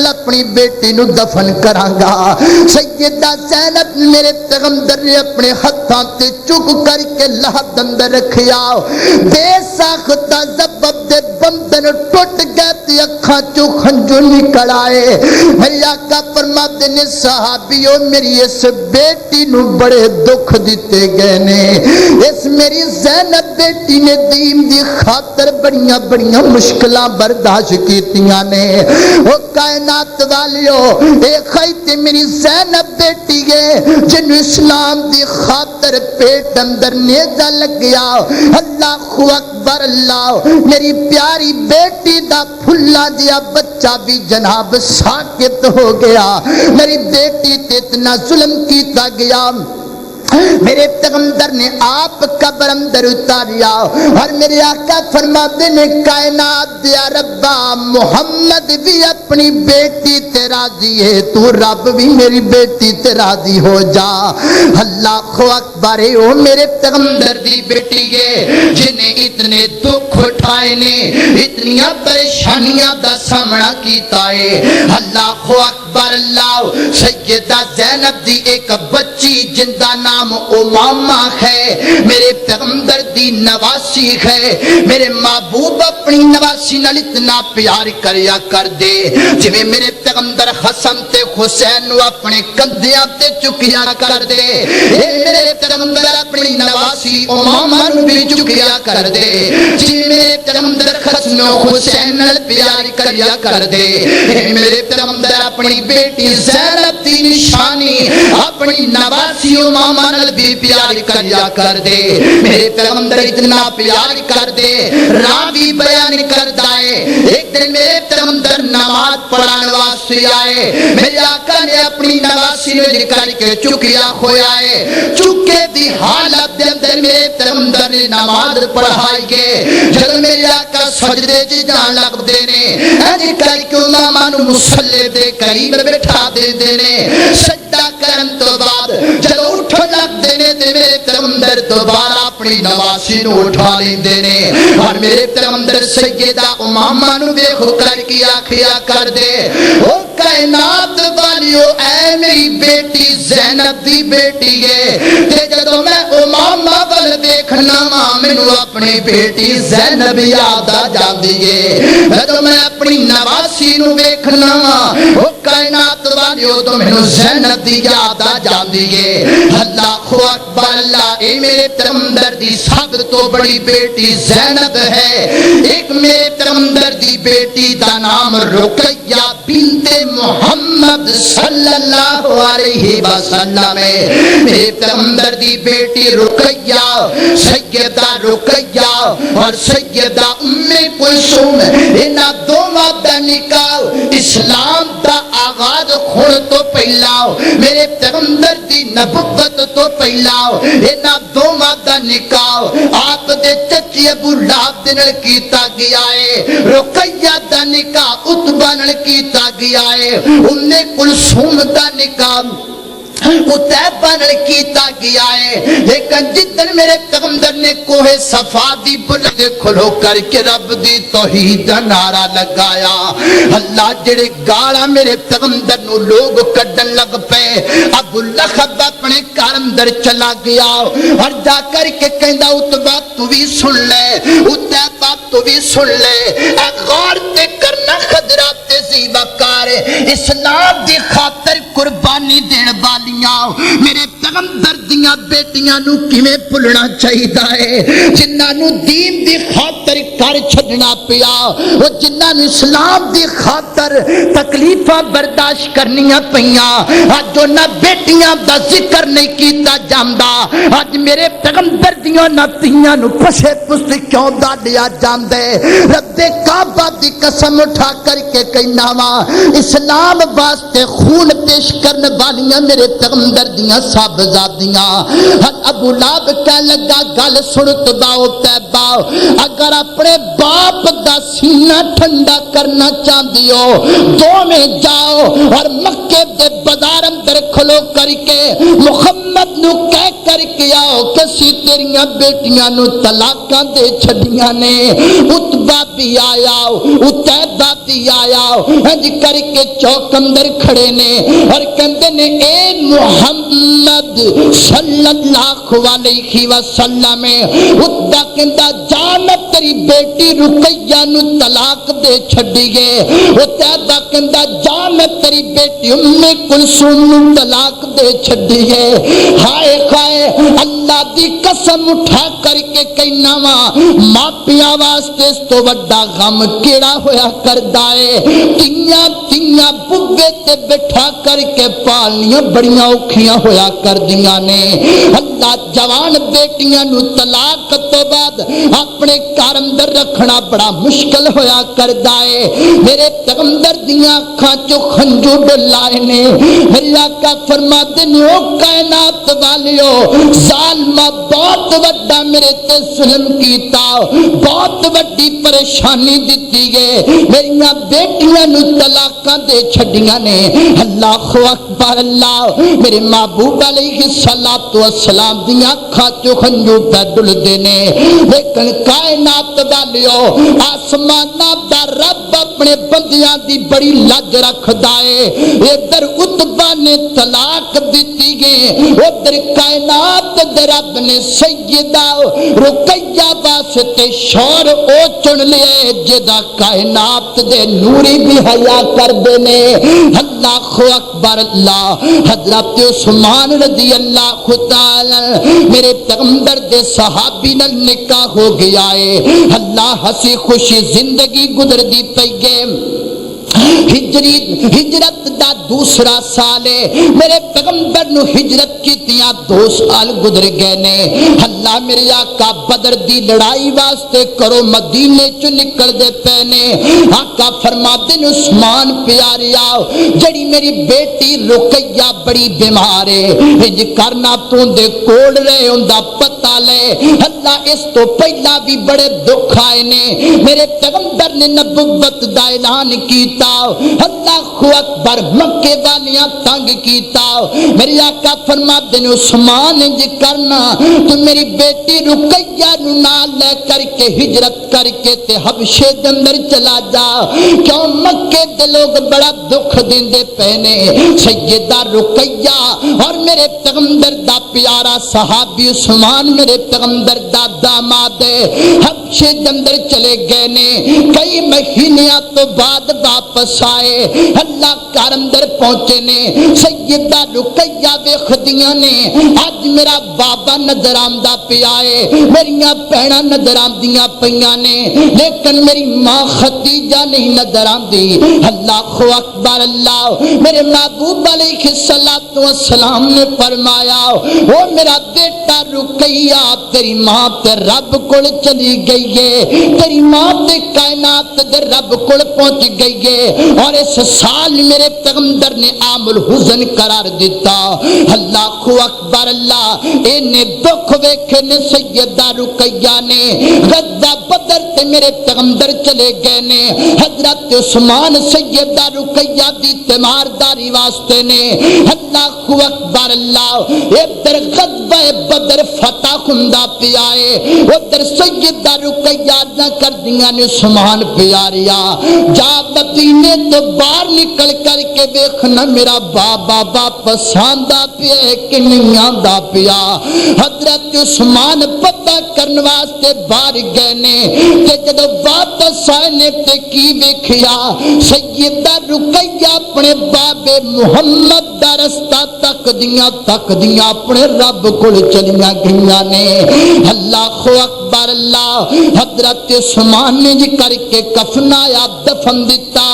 اپنی بیٹی نو دفن کراں گا سیدہ زینب میرے پیغمبر نے اپنے ہتھاں تے چک کر کے لحد اندر رکھیا بے ساختہ زبب دے بندن ٹوٹ گئے تے اکھاں چوں خنجر نکل آئے میری آقا فرماتے نے صحابیوں میری اس بیٹی نو بڑے دکھ دیتے گئے نے اس میری زینب بیٹی نے دین دی خاطر بڑیاں بڑیاں مشکلاں برداشت کیتیاں نے او کائنات والیو اے خیتے میری زینب بیٹی گئے جن اسلام دی خاطر پیٹ اندر نیزہ لگ گیا اللہ اکبر اللہ میری پیاری بیٹی دا پھلا دیا بچہ بھی جناب ساکت ہو گیا میری بیٹی تے اتنا ظلم کیتا گیا میرے پیغمبر نے آپ قبر اندر اتاریا اور میرے آقا فرماتے نے کائنات دیا ربا محمد بھی اپنی بیٹی تے راضی ہے تو رب بھی میری بیٹی تے راضی ہو جا اللہ اکبر او میرے پیغمبر دی بیٹی ہے جنہیں اتنے دکھ اٹھائے نے اتنیاں پریشانیاں دا سامنا کیتا ہے اللہ اکبر اللہ سیدہ زینب دی ایک بچی جن دا نام امامہ ہے میرے پیغمبر دی نواسی ہے میرے محبوب اپنی نواسی نال اتنا پیار کریا کر دے جویں میرے پیغمبر حسن تے حسین نو اپنے کندھیاں تے چکیا کر دے اے میرے پیغمبر اپنی نواسی امامہ نو بھی چکیا کر دے جویں میرے پیغمبر حسن و حسین نال پیار کریا کر دے اے میرے پیغمبر اپنی بیٹی زینب دی نشانی اپنی نواسی امامہ نال بھی پیار کریا کر دے میرے پیغمبر اتنا پیار کر دے راوی بیان کردا ہے ایک دن میرے پیغمبر نماز پڑھان واسطے آئے میرے آقا نے اپنی نواسی نے کر کے چکیا ہویا ہے چکے دی حالت دے اندر میرے پیغمبر نے نماز پڑھائی گے جب میرے آقا سجدے چ جان لگ دے نے اج کر کے امامہ نو مصلی دے قریب بٹھا دے نے سجدہ کرن تو بعد جب اٹھ لگ دینے دے میرے پیغمبر دوبارہ اپنی نواسی نو اٹھا لیں دینے اور میرے پیغمبر سیدہ امامہ نو بے خکر کیا کھیا کر دے او کائنات والیو اے میری بیٹی زینب دی بیٹی ہے تے جدو میں امامہ ول دیکھنا ماں مینوں اپنی بیٹی زینب یاد آ جاندی ہے جدو میں اپنی نواسی نو دیکھنا او کائنات والیو تو مینوں زینب دی یاد آ جاندی ہے اللہ اکبر اللہ اے میرے پیغمبر دی سب تو بڑی بیٹی زینب ہے ایک میرے پیغمبر دی بیٹی دا نام رقیہ بنت محمد صلی اللہ علیہ وسلم ہے میرے پیغمبر دی بیٹی رقیہ سیدہ رقیہ اور سیدہ ام کلثوم انہاں دوواں دا نکاح اسلام دا آغاز ہون تو پہلا میرے پیغمبر دی نبوت تو پہلا انہاں دوواں دا نکاح آپ دے چچی ابو لہب دے نال کیتا گیا ہے رقیہ دا نکاح عتبہ نال کیتا گیا ہے ام کلثوم دا نکاح اتیبہ نال کیتا گیا ہے لیکن جتن میرے پیغمبر نے کوہ صفا دی بلند کھلو کر کے رب دی توحید دا نعرہ لگایا اللہ جڑے گالا میرے پیغمبر نو لوگ کڈن لگ پے ابو لہب اپنے گھر اندر چلا گیا اور جا کر کے کہندا اتبا تو بھی سن لے اتیبہ تو بھی سن لے اے غور تے کرنا خضرات ذی وقار اسلام دی خاطر قربانی دین والی میرے پیغمبر دیاں بیٹیاں نو کیویں بھلنا چاہیدا ہے جنہاں نو دین دی خاطر کر چھڈنا پیا او جنہاں نو اسلام دی خاطر تکلیفاں برداشت کرنیاں پیاں اج انہاں بیٹیاں دا ذکر نہیں کیتا جاندا اج میرے پیغمبر دیاں نتیاں نو پسے پست کیوں ڈالیا جاندا ہے رب کعبہ دی قسم اٹھا کر کے کہنا وا اسلام واسطے خون پیش کرنے والیاں میرے پیغمبر دیاں صاحبزادیاں ابو لہب کہہ لگا گل سن تباؤ تیباؤ اگر اپنے باپ دا دا سینہ ٹھنڈا کرنا چاہتی ہو دو میں جاؤ اور مکے دے بازار اندر کھلو کر کے محمد نو کہہ کر کے آؤ کسی تیریاں بیٹیاں نو طلاقاں دے چھڑیاں نے عتبہ بھی آیا عتیبہ بھی آیا ہنج کر کے چوک اندر کھڑے نے اور کہندے نے اے محمد صلی اللہ علیہ وسلم عتبہ کہندا جا میں تیری بیٹی رقیہ نو طلاق دے چھڑیے عتیبہ کہندا جا میں تیری بیٹی ام کلثوم نو طلاق دے چھڑیے ہائے ہائے اللہ دی قسم اٹھا کر کے کہنا وا ماپیاں واسطے اس تو بڑا غم کیڑا ہویا کردا ہے تیاں تیاں بوے تے بٹھا کر کے پالنیاں بڑیاں اوکھیاں ہویا کردیاں نے اللہ جوان بیٹیاں نو طلاق تو بعد اپنے گھر اندر رکھنا بڑا مشکل ہویا کردا ہے میرے پیغمبر دیاں اکھاں چوں خنجو ڈلائے نے میرے آقا فرماتے نے او کائنات والیو ظالمہ بہت وڈا میرے تے ظلم کیتا بہت وڈی پریشانی دتی گئے میریاں بیٹیاں نو طلاقاں دے چھڈیاں نے اللہ اکبر اللہ میرے محبوب علیہ الصلوۃ والسلام دیاں اکھاں چوں خنجو پہ ڈلدے نے لیکن کائنات والیو آسماناں دا رب اپنے بندیاں دی بڑی لج رکھدا ہے ادھر عتبہ نے طلاق دتی گئے ادھر کائنات دے رب نے سیدہ رقیہ واسطے شور او چن لئے جدا کائنات دے نوری بھی حیا کر دینے اللہ اکبر اللہ حضرت عثمان رضی اللہ تعالی میرے پیغمبر دے صحابی نال نکاح ہو گیا ہے اللہ ہنسی خوشی زندگی گزر دی پئی گئے ہجرت دا دوسرا سال ہے میرے پیغمبر نو ہجرت کیتیاں 2 سال گزر گئے نے اللہ میرے آقا بدر دی لڑائی واسطے کرو مدینے چ نکل دے پے نے آقا فرماتے نے عثمان پیاریا جڑی میری بیٹی رقیہ بڑی بیمار ہے انج کرنا تو دے کول رہے اوندا پتہ لے اللہ اس تو پہلا بھی بڑے دکھ آئے نے میرے پیغمبر نے نبوت دا اعلان کیتا اللہ اکبر مکے والیاں تنگ کیتا میری آقا فرماتے نے عثمان انج کرنا تو میری بیٹی رقیہ نو نال لے کر کے ہجرت کر کے تے حبشے دے اندر چلا جا کیوں مکے دے لوگ بڑا دکھ دیندے پہنے سیدہ رقیہ اور میرے پیغمبر دا پیارا صحابی عثمان میرے پیغمبر دا داماد حبشے دے اندر چلے گئے نے کئی مہینیاں تو بعد واپس آئے اللہ کار اندر پہنچے نے سیدہ رقیہ ویکھدیاں نے اج میرا بابا نظر آمدا پیا ہے میریاں بہناں نظر آمدیاں پیاں نے لیکن میری ماں ختیجہ نہیں نظر آمدی اللہ اکبر اللہ میرے محبوب علیہ الصلوۃ والسلام نے فرمایا او میرا بیٹا رقیہ تیری ماں تے رب کول چلی گئی ہے تیری ماں تے کائنات دے رب کول پہنچ گئی ہے اور اس سال میرے پیغمبر نے عام الحزن قرار دیتا اللہ اکبر اللہ انہیں دکھ ویکھے نے سیدہ رقیہ نے غزوہ بدر تے میرے پیغمبر چلے گئے نے حضرت عثمان سیدہ رقیہ دی تیمارداری واسطے نے اللہ اکبر اللہ ادھر غزوہ بدر فتح ہوندا پیا ہے ادھر سیدہ رقیہ نہ کر دیاں نے عثمان پیاریا جا مدینے تو باہر نکل کر کے دیکھنا میرا بابا واپس آندا پیا کہ نہیں آندا پیا حضرت عثمان پتہ کرن واسطے باہر گئے نے تے جدوں واپس آئے نے تے کی ویکھیا سیدہ رقیہ اپنے بابے محمد دا رستہ تک دیاں اپنے رب کول چلیاں گئیاں نے اللہ اکبر اللہ حضرت عثمان نے جی کر کے کفنایا دفن دیتا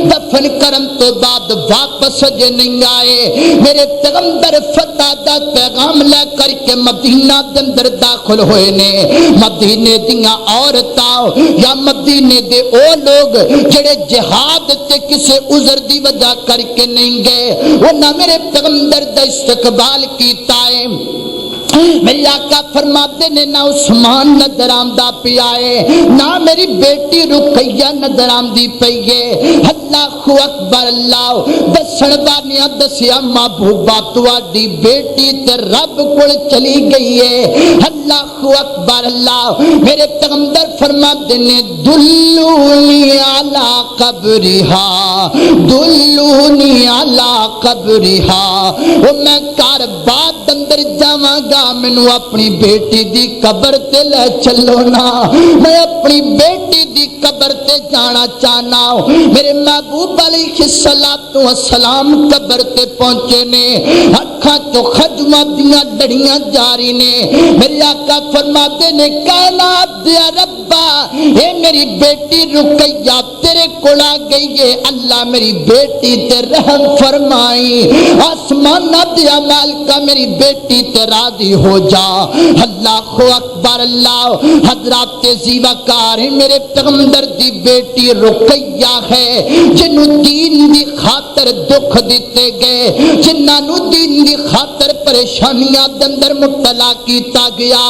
دفن کرم تو بعد واپس جے نہیں آئے میرے پیغمبر فتح دا پیغام لے کر کے مدینہ دے اندر داخل ہوئے نے مدینے دیاں عورتاں یا مدینے دے او لوگ جڑے جہاد تے کسے عذر دی وجہ کر کے نہیں گئے وہ نہ میرے پیغمبر دا استقبال کیتا ہے میری آقا فرماتے نے نہ عثمان نظر آمدہ پیا ہے نہ میری بیٹی رقیہ نظر آمدی پئی ہے اللہ اکبر اللہ دسن والیا دسیا محبوبہ تواڈی بیٹی تے رب کول چلی گئی ہے اللہ اکبر اللہ میرے پیغمبر فرماتے نے دلونی علی قبرہا دلونی علی قبرہا او میں کار بعد اندر جاواں گا مینوں اپنی بیٹی دی قبر تے لے چلو نا میں اپنی بیٹی دی قبر تے جانا چاہنا میرے محبوب علیہ السلام قبر تے پہنچے نے اکھاں تو خجمہ دیاں ڈڑیاں جاری نے میرے آقا فرماتے نے کائنات دیا ربا اے میری بیٹی رقیہ تیرے کول آ گئی ہے اللہ میری بیٹی تے رحم فرمائی آسمان دیا مالکہ میری بیٹی تے راضی ہو جا اللہ اکبر اللہ حضرات زیوکار میرے پیغمبر دی بیٹی رقیہ ہے جنہوں دین دی خاطر دکھ دیتے گئے جنہوں دین دی خاطر پریشانیاں اندر مبتلا کیتا گیا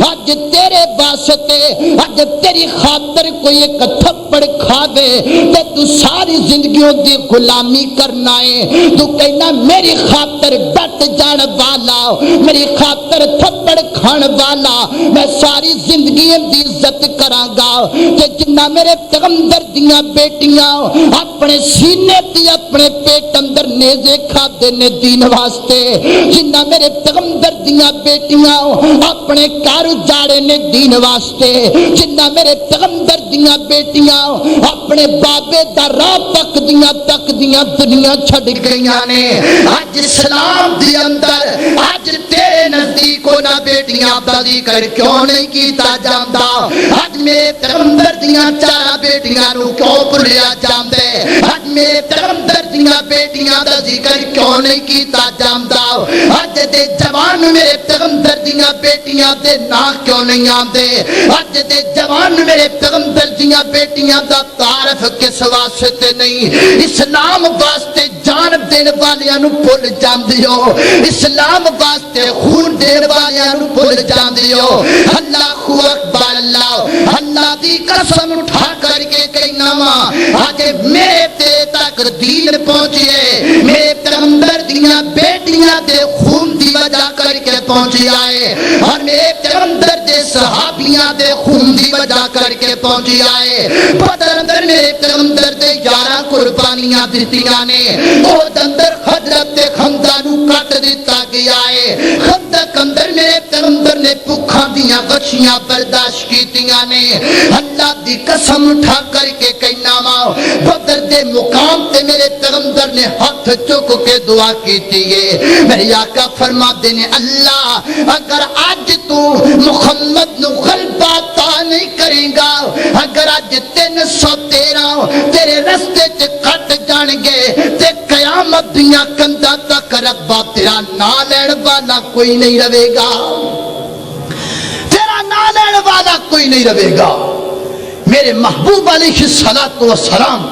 آج تیرے واسطے آج تیری خاطر کوئی ایک تھپڑ کھا دے تے تو ساری زندگیوں دی غلامی کرنا ہے تو کہنا میری خاطر بٹ جان والا میری خاطر تھپڑ کھان والا میں ساری زندگی دی عزت کراں گا کہ جنہ میرے پیغمبر دیاں بیٹیاں اپنے سینے تے اپنے پیٹ اندر نیزے کھادے نے دین واسطے جنہ میرے پیغمبر دیاں بیٹیاں اپنے کار اجاڑے نے دین واسطے جنہ میرے پیغمبر دیاں بیٹیاں اپنے بابے دا راہ تک دیاں دنیا چھڑ گئیاں نے آج اسلام دی اندر آج تیرے نزدیک نہ بیٹیاں دا ذکر کیوں نہیں کیتا جاندا آج میرے پیغمبر دیاں چار بیٹیاں نو کیوں بھولیا جاندے آج میرے پیغمبر دیاں بیٹیاں دا ذکر کیوں نہیں کیتا جاندا آج دے جوان میرے پیغمبر دیاں بیٹیاں دے نا کیوں نہیں آندے آج دے جوان میرے پیغمبر دیاں بیٹیاں دا تعارف کس واسطے نہیں اسلام واسطے جان دین والیاں نو بھول جاندیو اسلام واسطے خون دین والیاں نو بھول جاندیو اللہ اکبر اللہ اللہ دی قسم اٹھا کر کے کہنا وا آج میرے تے تک دین پہنچے میرے پیغمبر دیاں بیٹیاں دے خون دی وجہ کر کے پہنچی آئے اور میرے پیغمبر دے صحابیاں دے خون دی وجہ کر کے پہنچی آئے بدر اندر میرے پیغمبر دے 11 قربانیاں دیتیاں نے احد اندر حضرت حمزہ نو کٹ دیتا گیا ہے خندق اندر میرے پیغمبر نے بھوکاں دیاں غشیاں برداشت کیتیاں نے اللہ دی قسم اٹھا کر کے کہنا وا بدر دے مقام تے میرے پیغمبر نے ہاتھ چک کے دعا کیتی ہے میرے آقا فرماتے نے اللہ اگر آج تو محمد نو غلبہ عطا نہیں کرے گا اگر آج 313 تیرے رستے چ کٹ جان گے تے قیامت دیاں کندا تک ربا تیرا نام لین والا کوئی نہیں رہے گا تیرا نام لین والا کوئی نہیں رہے گا میرے محبوب علیہ السلام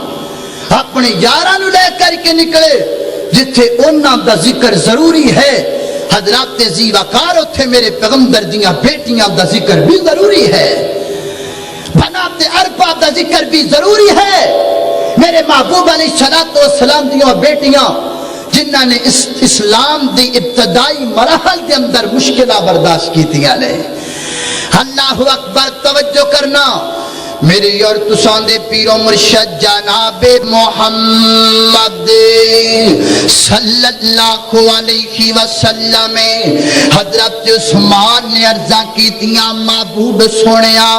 اپنے یاراں نو لے کر کے نکلے جتھے انہاں دا ذکر ضروری ہے حضرات زیوکار اتھے میرے پیغمبر دیاں بیٹیاں دا ذکر بھی ضروری ہے بنات اربع دا ذکر بھی ضروری ہے میرے محبوب علیہ السلام دیاں بیٹیاں جنہاں نے اسلام دی ابتدائی مراحل کے اندر مشکلہ برداشت کی تھی اللہ اکبر توجہ کرنا میرے اور تسان دے پیر و مرشد جناب محمد صلی اللہ علیہ وسلم حضرت عثمان نے عرضاں کیتیاں محبوب سنیا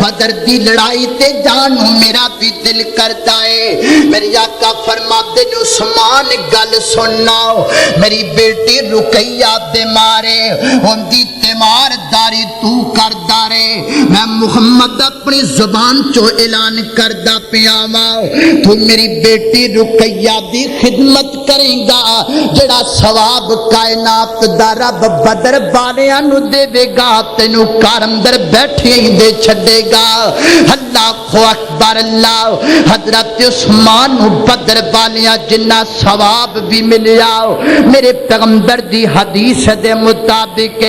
بدر دی لڑائی تے جانو میرا بھی دل کرتا ہے میری آقا فرماتے نے عثمان گل سننا میری بیٹی رقیہ دے مارے ان دی تیمار داری تو کردہ رے میں محمد اپنی زبان چو اعلان کردہ پیاما تو میری بیٹی رقیہ دی خدمت کریں گا جڑا ثواب کائنات دا رب بدر بالیاں نو دے دے گا تینو کار اندر بیٹھے ہی دے چھڑے گا اللہ اکبر اکبر اللہ حضرت عثمان بدر والیاں جنہ ثواب بھی ملیا میرے پیغمبر دی حدیث دے مطابق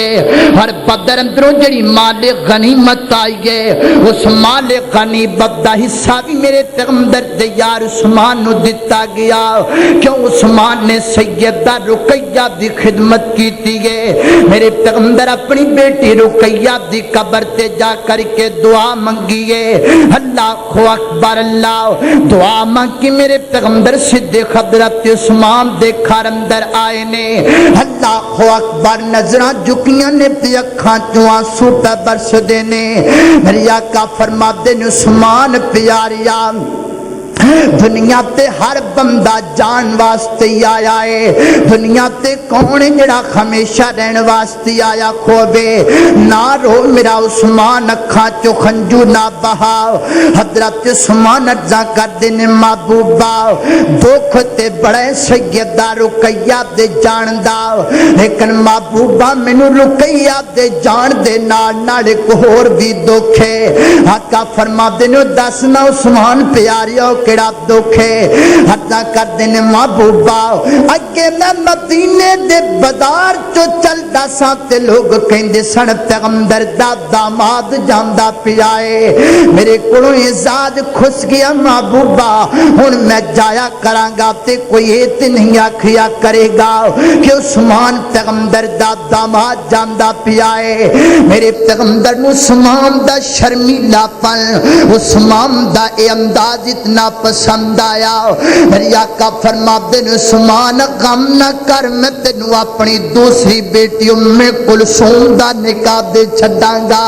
ہر بدر اندروں جڑی مال غنیمت آئی ہے اس مال غنیمت دا حصہ بھی میرے پیغمبر دے یار عثمان نو دتا گیا کیوں عثمان نے سیدہ رقیہ دی خدمت کی ہے میرے پیغمبر اپنی بیٹی رقیہ دی قبر تے جا کر کے دعا منگیے اللہ اکبر اللہ دعا مانگی میرے پیغمبر صدیق حضرت عثمان دے گھر اندر آئے نے اللہ اکبر نظراں جھکیاں نے تے اکھاں چوں آنسو پہ برس دے نے میری آقا فرماتے نے عثمان پیاریا دنیا تے ہر بندہ جان واسطے آیا ہے دنیا تے کون جڑا ہمیشہ رہن واسطے آیا کھوے نہ رو میرا عثمان اکھاں چو خنجو نہ بہا حضرت عثمان ارزا کر دینے محبوبا دکھ تے بڑے سیدہ رقیہ دے جان دا لیکن محبوبا مینوں رقیہ دے جان دے نال ایک اور بھی دکھ ہے آقا فرما دینے دسنا عثمان پیاریو کیڑا دکھے حدا کر دینے محبوبا اگے میں مدینے دے بازار چو چلدا سا تے لوگ کہندے سن پیغمبر دا داماد جاندا پیائے میرے کولوں اعزاز کھس گیا محبوبا ہن میں جایا کراں گا تے کوئی ایت نہیں آکھیا کرے گا کہ عثمان پیغمبر دا داماد جاندا پیائے میرے پیغمبر نو عثمان دا شرمیلا پن عثمان دا اے انداز اتنا پسند آیا میری آقا فرما دن عثمان غم نہ کر میں تینوں اپنی دوسری بیٹی ام کلثوم دا نکاح دے چھڈاں گا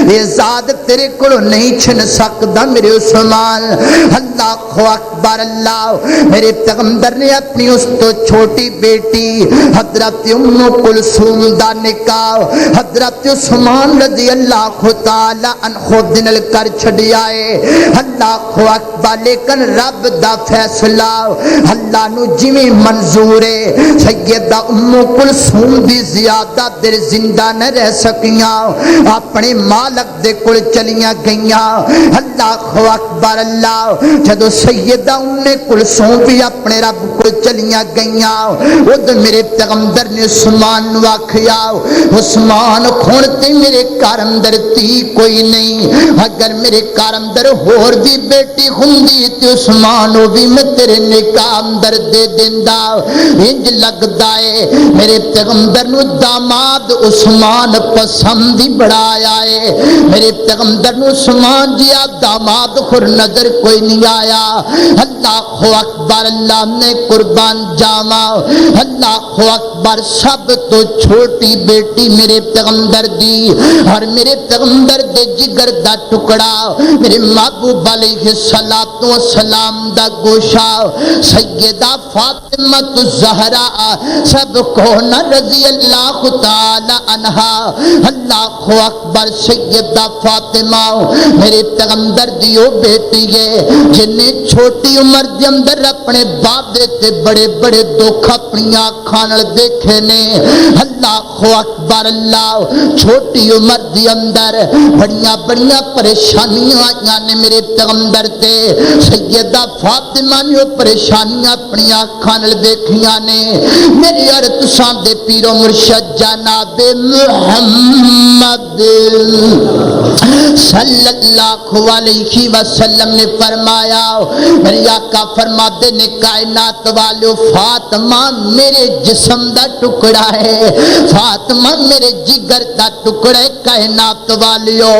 اعزاز تیرے کولوں نہیں چھن سکدا میرے عثمان اللہ اکبر اللہ میرے پیغمبر نے اپنی اس تو چھوٹی بیٹی حضرت ام کلثوم دا نکاح حضرت عثمان رضی اللہ تعالی عنہ دنل کر چھڈیا ہے اللہ اکبر لیکن رب دا فیصلہ اللہ نو جویں منظور ہے سیدہ ام کلثوم بھی زیادہ دیر زندہ نہ رہ سکیاں اپنے مالک دے کول چلیاں گئیاں اللہ اکبر اللہ جدو سیدہ ام کلثوم بھی اپنے رب کو چلیاں گئیاں ادھر میرے پیغمبر نے عثمان نو آکھیا عثمان کھون تے میرے گھر اندر تی کوئی نہیں اگر میرے گھر اندر ہور بھی بیٹی ہوندی تے عثمان بھی میں تیرے نکاح اندر دے دیندا انج لگدا ہے میرے پیغمبر نو داماد عثمان پسند ہی بڑا آیا ہے میرے پیغمبر نو عثمان جیا داماد خور نظر کوئی نہیں آیا اللہ اکبر اللہ نے قربان جاواں اللہ اکبر سب تو چھوٹی بیٹی میرے پیغمبر دی اور میرے پیغمبر دے جگر دا ٹکڑا میرے محبوب علیہ الصلوۃ والسلام دا گوشا سیدہ فاطمہ الزہرا سب کو نہ رضی اللہ تعالی عنہا اللہ اکبر سیدہ فاطمہ میرے پیغمبر دیو بیٹی ہے جن نے چھوٹی عمر دے اندر اپنے باپ دے تے بڑے بڑے دکھ اپنی آنکھاں نال دیکھے نے اللہ اکبر اللہ چھوٹی عمر دے اندر بڑیاں بڑیاں پریشانیاں آئیاں نے میرے پیغمبر تے سیدہ فاطمہ نے پریشانیاں اپنی آنکھاں نال دیکھیاں نے میری عرت سان دے پیرو مرشد جناب محمد صلی اللہ علیہ وسلم نے فرمایا میری آقا فرماتے نے کائنات والو فاطمہ میرے جسم دا ٹکڑا ہے فاطمہ میرے جگر دا ٹکڑا ہے کائنات والیو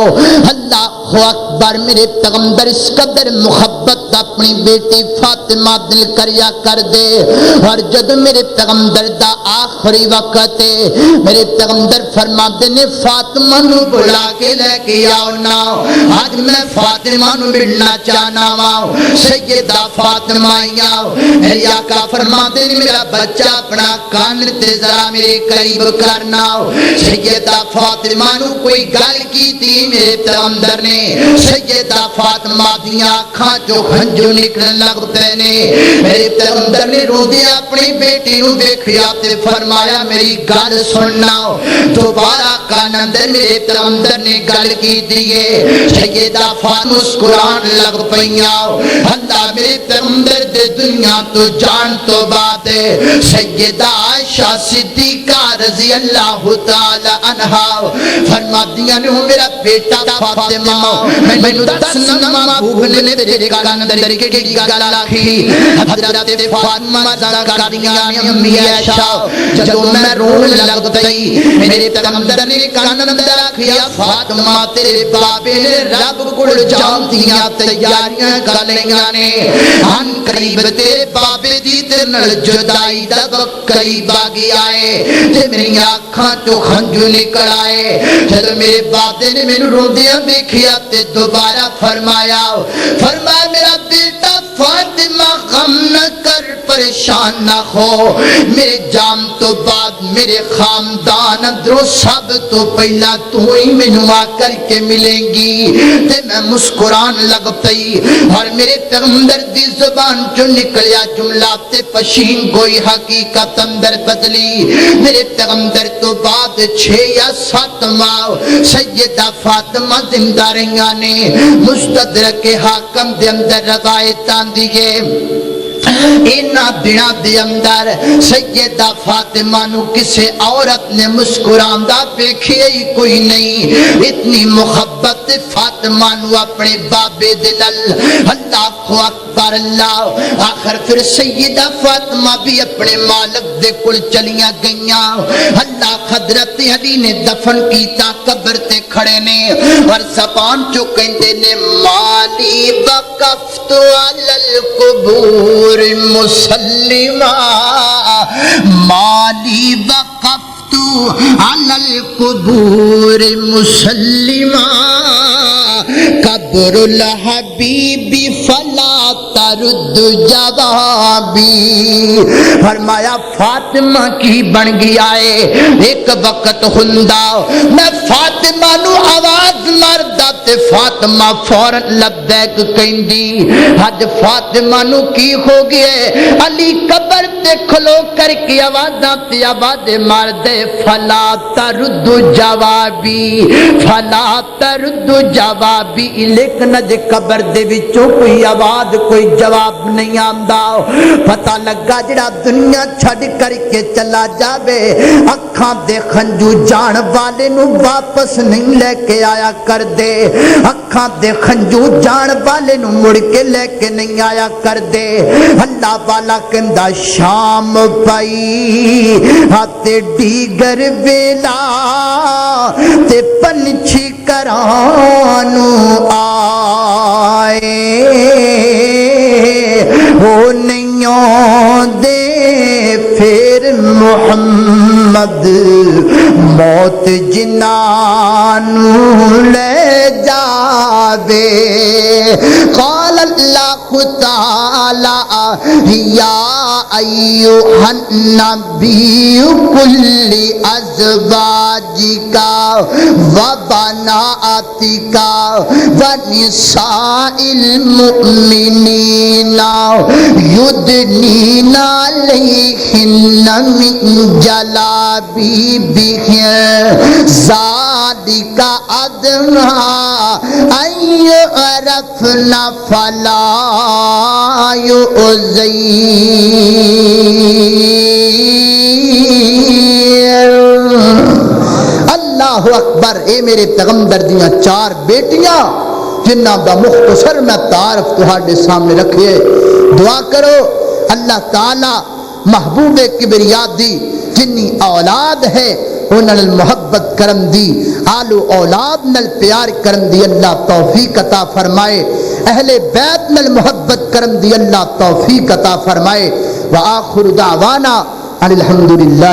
اللہ اکبر میرے پیغمبر اس قدر محبت اپنی بیٹی فاطمہ دل کریا کر دے اور جب میرے پیغمبر دا آخری وقت ہے میرے پیغمبر فرماتے نے فاطمہ نو بلا کے لے کے آؤ نا آج میں فاطمہ نو ملنا چاہنا ہوں سیدہ فاطمہ آؤ میری آقا فرماتے نے میرا بچہ اپنا کان تے ذرا میرے قریب کرنا سیدہ فاطمہ نو کوئی گل کی تھی میرے پیغمبر نے سیدہ فاطمہ دیاں آنکھاں جو ہنجو نکلن لگ پے نے میرے پیغمبر نے روندے اپنی بیٹی نو ویکھیا تے فرمایا میری گل سننا دوبارہ کان اندر میرے پیغمبر نے گل کی دیے سیدہ فاطمہ مسکران لگ پئیاں اللہ میرے پیغمبر دے دنیا تو جان تو بعد سیدہ عائشہ صدیقہ رضی اللہ تعالی عنہا فرماتی ہیں میرا بیٹا فاطمہ مینوں دس محبوب نے تیرے کان اندر کیڑی گل آکھی حضرت فاطمہ زکریا امی عائشہ جدوں میں رون لگ پئی میرے پیغمبر نے کان اندر آکھیا فاطمہ تیرے بابے نے رب کول جان دیاں تیاریاں کر لیاں نے ہن قریب تیرے بابے دی تے نال جدائی دا وقت قریب آ گیا ہے تے میری اکھاں تو ہنجو نکل آئے جدوں میرے بابے نے مینوں روندیاں ویکھیا تے دوبارہ فرمایا میرا بیٹا فاطمہ غم نہ کر پریشان نہ ہو میرے جام تو بعد میرے خاندان اندروں سب تو پہلا تو ہی مینوں آ کر کے ملیں گی تے میں مسکران لگ پئی اور میرے پیغمبر دی زبان چوں نکلیا جملہ تے پشین کوئی حقیقت اندر بدلی میرے پیغمبر تو بعد 6 یا 7 ماہ سیدہ فاطمہ زندہ رہیاں نے مستدرک حاکم دے اندر روایت آندی ہے اینا دنہ دے اندر سیدہ فاطمہ نو کسے عورت نے مسکراندہ دیکھئے ہی کوئی نہیں اتنی محبت فاطمہ نو اپنے بابے دلل اللہ کو اکبر اللہ آخر پھر سیدہ فاطمہ بھی اپنے مالک دے کل چلیاں گئیاں اللہ حضرت علی نے دفن کیتا قبر تے کھڑے نے اور زبان جو کہندے نے مالی وقفت علی القبور مسلمہ مالی وقفت علی القبور مسلمہ قبر الحبیب فلا ترد جوابی فرمایا فاطمہ کی بن گیا ہے ایک وقت ہندا میں فاطمہ نو آواز ماردا تے فاطمہ فوراً لبیک کہندی حج فاطمہ نو کی ہو گئے علی قبر تے کھلو کر کے آوازاں تے آواز مار دے فلا ترد جوابی فلا ترد جوابی لیکن جے قبر دے وچوں کوئی آواز کوئی جواب نہیں آندا پتہ لگا جڑا دنیا چھڈ کر کے چلا جاوے اکھاں دے خنجو جان والے نو واپس نہیں لے کے آیا کر دے اکھاں دے خنجو جان والے نو مڑ کے لے کے نہیں آیا کر دے اللہ والا کہندا شام پئی ہاتے ڈیگر ویلا تے پنچھی کرانو آئے ہو نہیں دے پھر محمد موت جنانو لے جاوے قال اللہ تعالی یا ایوہ النبی کل ازواجک و بناتک و نساء المؤمنین یدنین علیہن من جلابیبہن ذالک ادنی ان یعرفن فلا اللہ اکبر اے میرے پیغمبر دیاں 4 بیٹیاں جنہاں دا مختصر میں تعارف تہاڈے سامنے رکھیے دعا کرو اللہ تعالی محبوب کبریا دی جنی اولاد ہے انہاں نال محبت کرم دی آل و اولاد نال پیار کرم دی اللہ توفیق عطا فرمائے اہل بیت نال محبت کرم دی اللہ توفیق عطا فرمائے وآخر دعوانا ان الحمدللہ